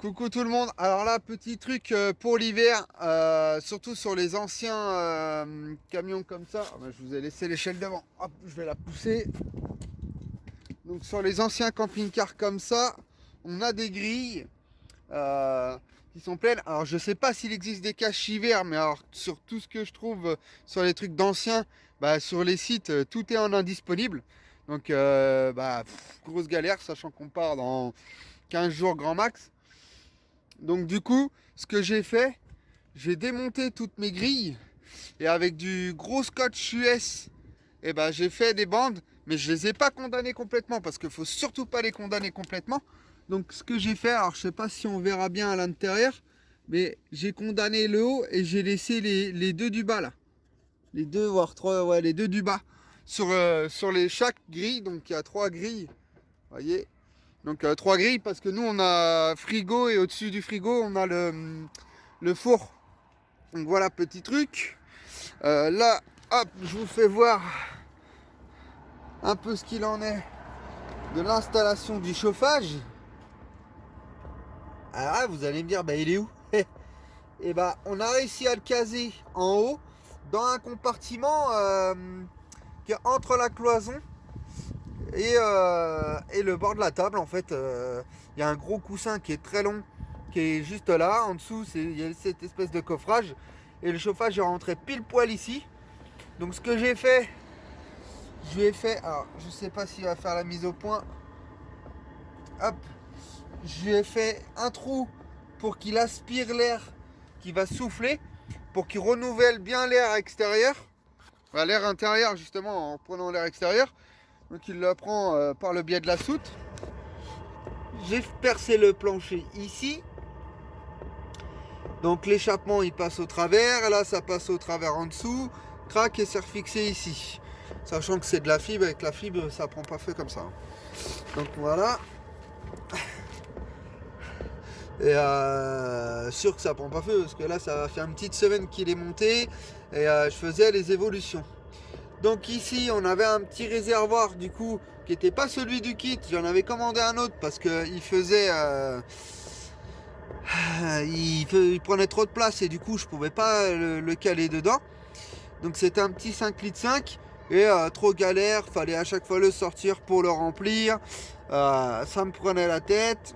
Coucou tout le monde. Alors là, petit truc pour l'hiver, surtout sur les anciens camions comme ça. Ah bah, je vous ai laissé l'échelle devant. Hop, je vais la pousser. Donc sur les anciens camping-cars comme ça, on a des grilles qui sont pleines. Alors je sais pas s'il existe des caches hiver, mais alors sur tout ce que je trouve sur les trucs d'anciens, bah, sur les sites, tout est en indisponible. Donc grosse galère, sachant qu'on part dans 15 jours grand max. Donc du coup, ce que j'ai fait, j'ai démonté toutes mes grilles et avec du gros scotch US, j'ai fait des bandes, mais je les ai pas condamnées complètement parce qu'il faut surtout pas les condamner complètement. Donc ce que j'ai fait, alors je sais pas si on verra bien à l'intérieur, mais j'ai condamné le haut et j'ai laissé les deux du bas là, les deux voire trois, ouais les deux du bas sur les chaque grille. Donc il y a trois grilles, voyez. Donc trois grilles parce que nous on a frigo et au-dessus du frigo on a le four. Donc voilà, petit truc. Là, hop, je vous fais voir un peu ce qu'il en est de l'installation du chauffage. Alors là, vous allez me dire, bah il est où? Et bah on a réussi à le caser en haut dans un compartiment qui est entre la cloison et le bord de la table. En fait, il y a un gros coussin qui est très long, qui est juste là. En dessous, il y a cette espèce de coffrage. Et le chauffage est rentré pile poil ici. Donc ce que j'ai fait, je lui ai fait, alors je sais pas s'il va faire la mise au point. Hop, je lui ai fait un trou pour qu'il aspire l'air qui va souffler, pour qu'il renouvelle bien l'air extérieur. Enfin, l'air intérieur justement en prenant l'air extérieur. Donc il le prend par le biais de la soute. J'ai percé le plancher ici. Donc l'échappement il passe au travers. Là ça passe au travers en dessous. Crac et c'est refixé ici. Sachant que c'est de la fibre. Avec la fibre ça prend pas feu comme ça. Donc voilà. Et sûr que ça prend pas feu. Parce que là ça va faire une petite semaine qu'il est monté. Et je faisais les évolutions. Donc ici on avait un petit réservoir du coup qui n'était pas celui du kit. J'en avais commandé un autre parce qu'il faisait il prenait trop de place et du coup je pouvais pas le caler dedans. Donc c'était un petit 5 litres 5 et trop galère, fallait à chaque fois le sortir pour le remplir. Ça me prenait la tête.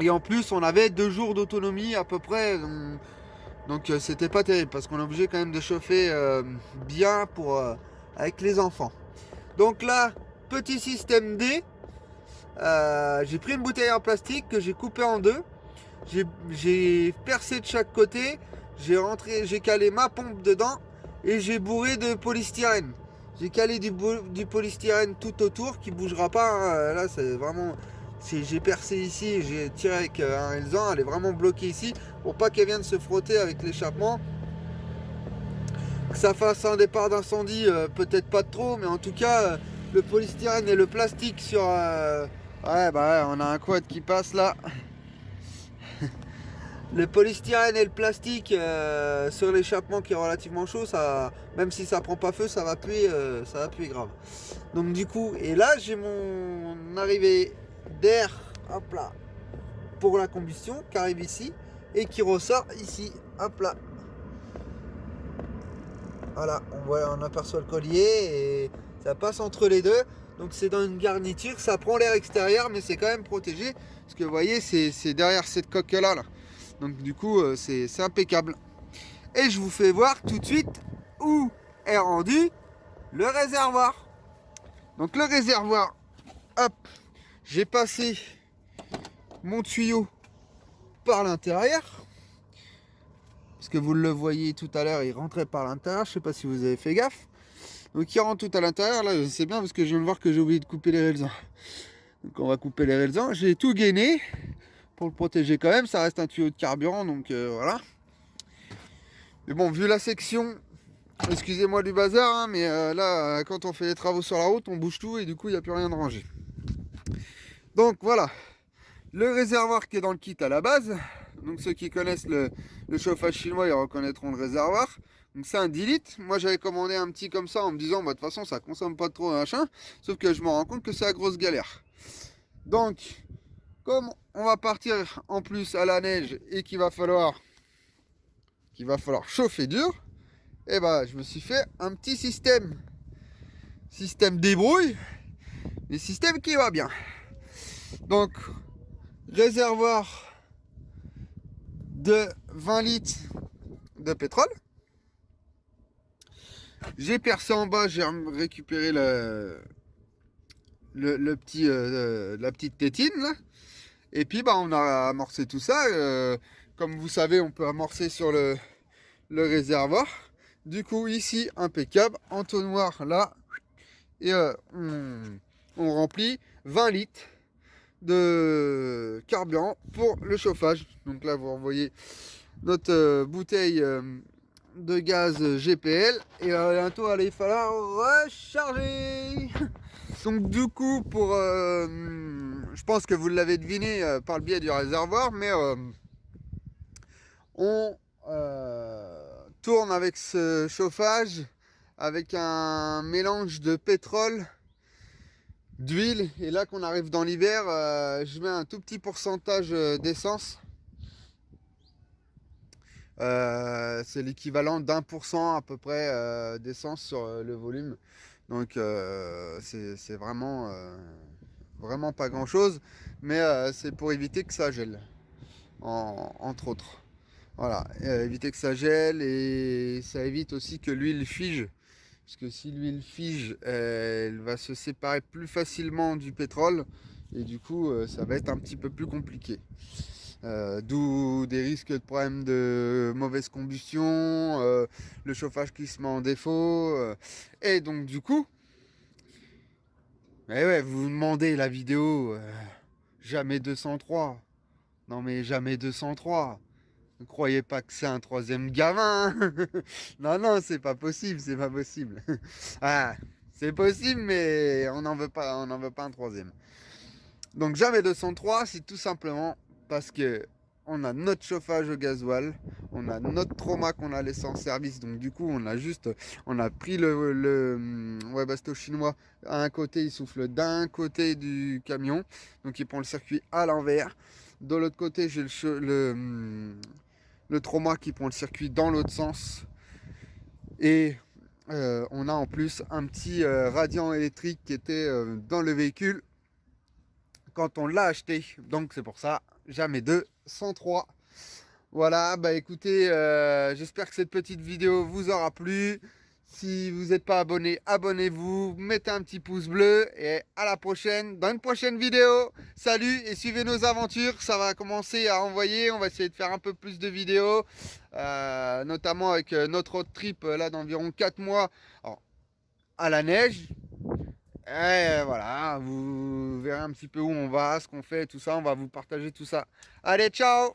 Et en plus on avait 2 jours d'autonomie à peu près. Donc c'était pas terrible parce qu'on est obligé quand même de chauffer bien pour avec les enfants. Donc là, petit système D. J'ai pris une bouteille en plastique que j'ai coupée en deux. J'ai percé de chaque côté. J'ai calé ma pompe dedans et j'ai bourré de polystyrène. J'ai calé du polystyrène tout autour qui bougera pas. Hein. Là, c'est vraiment. J'ai percé ici, j'ai tiré avec un relzan, elle est vraiment bloquée ici pour pas qu'elle vienne se frotter avec l'échappement. Que ça fasse un départ d'incendie, peut-être pas de trop, mais en tout cas, le polystyrène et le plastique sur. Ouais, on a un quad qui passe là. Le polystyrène et le plastique sur l'échappement qui est relativement chaud, ça, même si ça prend pas feu, ça va puer grave. Donc du coup, et là j'ai mon arrivée d'air, hop là, pour la combustion qui arrive ici et qui ressort ici, hop là. Voilà, on aperçoit le collier et ça passe entre les deux. Donc c'est dans une garniture, ça prend l'air extérieur, mais c'est quand même protégé. Parce que vous voyez, c'est derrière cette coque là. Donc du coup, c'est impeccable. Et je vous fais voir tout de suite où est rendu le réservoir. Donc le réservoir, hop, j'ai passé mon tuyau par l'intérieur. Parce que vous le voyez tout à l'heure, il rentrait par l'intérieur. Je sais pas si vous avez fait gaffe. Donc il rentre tout à l'intérieur. Là, c'est bien parce que je viens de voir que j'ai oublié de couper les relzans. Donc on va couper les relzans. J'ai tout gainé pour le protéger quand même. Ça reste un tuyau de carburant, donc voilà. Mais bon, vu la section, excusez-moi du bazar, hein, mais là, quand on fait les travaux sur la route, on bouge tout et du coup, il n'y a plus rien de rangé. Donc voilà, le réservoir qui est dans le kit à la base. Donc ceux qui connaissent le chauffage chinois, ils reconnaîtront le réservoir. Donc c'est un 10 litres. Moi j'avais commandé un petit comme ça en me disant, bah, de toute façon ça consomme pas trop machin. Sauf que je me rends compte que c'est la grosse galère. Donc Comme on va partir en plus à la neige et qu'il va falloir chauffer dur, et ben je me suis fait un petit système débrouille, mais système qui va bien. Donc réservoir de 20 litres de pétrole. J'ai percé en bas, j'ai récupéré le petit, la petite tétine là. Et puis bah, on a amorcé tout ça. Comme vous savez, on peut amorcer sur le réservoir. Du coup, ici, impeccable, entonnoir là. Et on remplit 20 litres de carburant pour le chauffage. Donc là, vous voyez notre bouteille de gaz GPL. Et bientôt, il va falloir recharger. Donc du coup, je pense que vous l'avez deviné par le biais du réservoir, mais on tourne avec ce chauffage avec un mélange de pétrole, d'huile. Et là qu'on arrive dans l'hiver, je mets un tout petit pourcentage d'essence. C'est l'équivalent d'1% à peu près d'essence sur le volume. Donc c'est vraiment, vraiment pas grand chose, mais c'est pour éviter que ça gèle, entre autres. Voilà, éviter que ça gèle, et ça évite aussi que l'huile fige. Parce que si l'huile fige, elle va se séparer plus facilement du pétrole, et du coup ça va être un petit peu plus compliqué. D'où des risques de problèmes de mauvaise combustion, le chauffage qui se met en défaut. Et donc du coup, ouais, vous vous demandez la vidéo, jamais 203. Non mais jamais 203. Ne croyez pas que c'est un troisième gamin. Non, non, c'est pas possible, c'est pas possible. Ah, c'est possible, mais on n'en veut pas un troisième. Donc jamais 203, c'est tout simplement parce que on a notre chauffage au gasoil, on a notre trauma qu'on a laissé en service. Donc du coup, on a pris le Webasto chinois. À un côté, il souffle d'un côté du camion, donc il prend le circuit à l'envers. De l'autre côté, j'ai le trauma qui prend le circuit dans l'autre sens. Et on a en plus un petit radiant électrique qui était dans le véhicule quand on l'a acheté. Donc c'est pour ça, jamais 2, 103. Voilà, bah écoutez, j'espère que cette petite vidéo vous aura plu. Si vous n'êtes pas abonné, abonnez-vous, mettez un petit pouce bleu, et à la prochaine dans une prochaine vidéo. Salut, et suivez nos aventures, ça va commencer à envoyer. On va essayer de faire un peu plus de vidéos, notamment avec notre road trip là d'environ 4 mois. Alors, à la neige. Et voilà, vous verrez un petit peu où on va, ce qu'on fait, tout ça. On va vous partager tout ça. Allez, ciao!